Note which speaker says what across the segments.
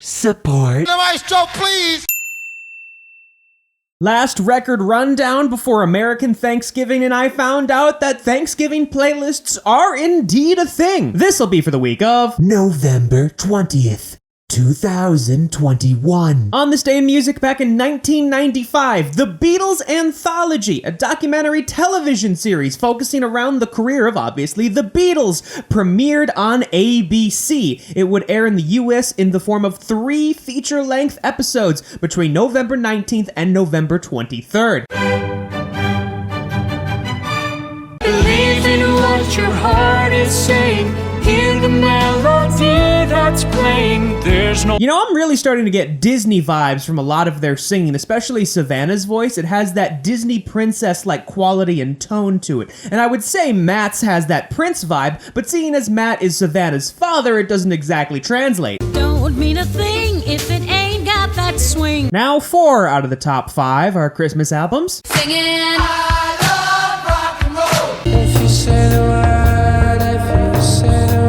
Speaker 1: Support.
Speaker 2: The maestro, please!
Speaker 3: Last record rundown before American Thanksgiving, and I found out that Thanksgiving playlists are indeed a thing. This'll be for the week of
Speaker 1: November 20th. 2021.
Speaker 3: On this day in music back in 1995, the Beatles Anthology, a documentary television series focusing around the career of, obviously, the Beatles, premiered on ABC. It would air in the US in the form of 3 feature-length episodes between November 19th and November 23rd.
Speaker 4: Believe in what your heart is saying. Hear the melody that's playing. There's no...
Speaker 3: You know, I'm really starting to get Disney vibes from a lot of their singing, especially Savanna's voice. It has that Disney princess-like quality and tone to it. And I would say Matt's has that Prince vibe, but seeing as Matt is Savanna's father, it doesn't exactly translate.
Speaker 5: Don't mean a thing if it ain't got that swing.
Speaker 3: Now 4 out of the top 5 are Christmas albums.
Speaker 5: Singing.
Speaker 2: I love rock and roll!
Speaker 4: If you say the word, if you say the word.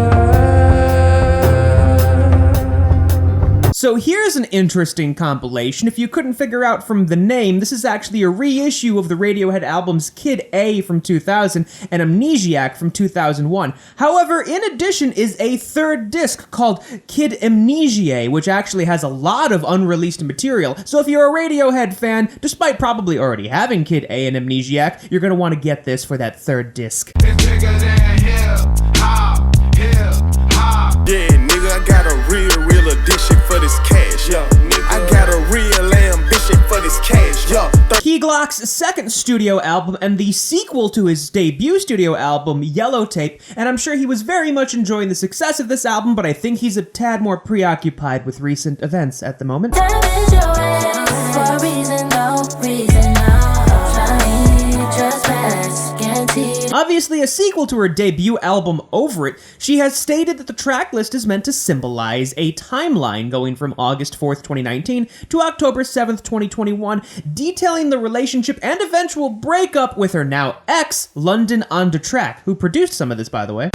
Speaker 3: So here's an interesting compilation. If you couldn't figure out from the name, this is actually a reissue of the Radiohead albums Kid A from 2000 and Amnesiac from 2001. However, in addition is a third disc called Kid Amnesia, which actually has a lot of unreleased material. So if you're a Radiohead fan, despite probably already having Kid A and Amnesiac, you're gonna want to get this for that third disc.
Speaker 2: It's bigger than hip-hop, hip-hop.
Speaker 6: Yeah, nigga, I got a real addiction for this cash, yeah. I got a real ambition for this cash, yeah.
Speaker 3: Key Glock's second studio album and the sequel to his debut studio album, Yellow Tape, and I'm sure he was very much enjoying the success of this album, but I think he's a tad more preoccupied with recent events at the moment.
Speaker 5: Damage your ass for a reason, no reason, no. Trying trespass, guarantee.
Speaker 3: Obviously a sequel to her debut album, Over It, she has stated that the track list is meant to symbolize a timeline going from August 4th, 2019 to October 7th, 2021, detailing the relationship and eventual breakup with her now ex, London On Da Track, who produced some of this, by the way.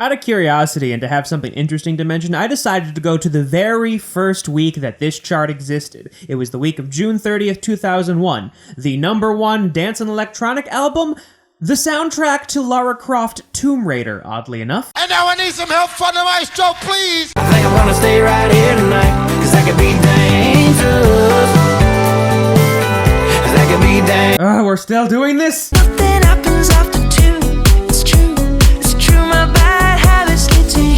Speaker 3: Out of curiosity and to have something interesting to mention, I decided to go to the very first week that this chart existed. It was the week of June 30th, 2001. The #1 dance and electronic album, the soundtrack to Lara Croft Tomb Raider, oddly enough.
Speaker 2: And now I need some help from the maestro, please!
Speaker 4: I think I'm gonna stay right here tonight, cause that could be dangerous. Cause that could be dangerous.
Speaker 3: We're still doing this?
Speaker 5: Nothing happens after 2. It's true, my bad habits get to you.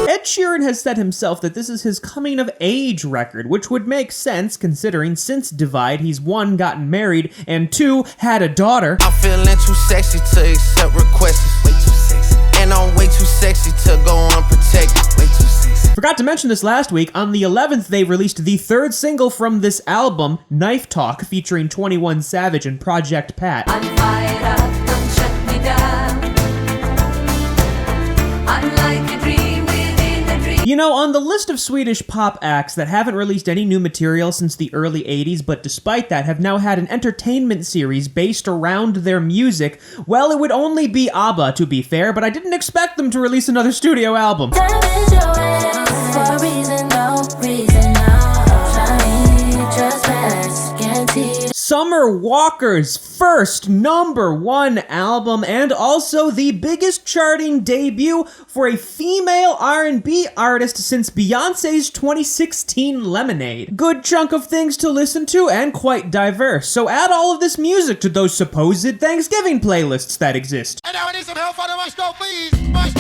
Speaker 3: Ed Sheeran has said himself that this is his coming-of-age record, which would make sense considering since Divide he's 1, gotten married, and 2, had a daughter.
Speaker 6: I'm feeling too sexy to accept requests. Way too sexy. And I'm way too sexy to go unprotected. Way too sexy.
Speaker 3: Forgot to mention this last week, on the 11th they released the 3rd single from this album, Knife Talk, featuring 21 Savage and Project Pat.
Speaker 5: I'm fired up, don't shut me down. I'm like a dream within a dream.
Speaker 3: You know, on the list of Swedish pop acts that haven't released any new material since the early 80s, but despite that have now had an entertainment series based around their music, well, it would only be ABBA, to be fair, but I didn't expect them to release another studio album.
Speaker 5: Damage your ass for a reason, no reason, no. Trying trespass, guarantee.
Speaker 3: Summer Walker's first #1 album, and also the biggest charting debut for a female R&B artist since Beyoncé's 2016 Lemonade. Good chunk of things to listen to and quite diverse, so add all of this music to those supposed Thanksgiving playlists that exist.
Speaker 2: And now I need some help from the maestro, please! Maestro!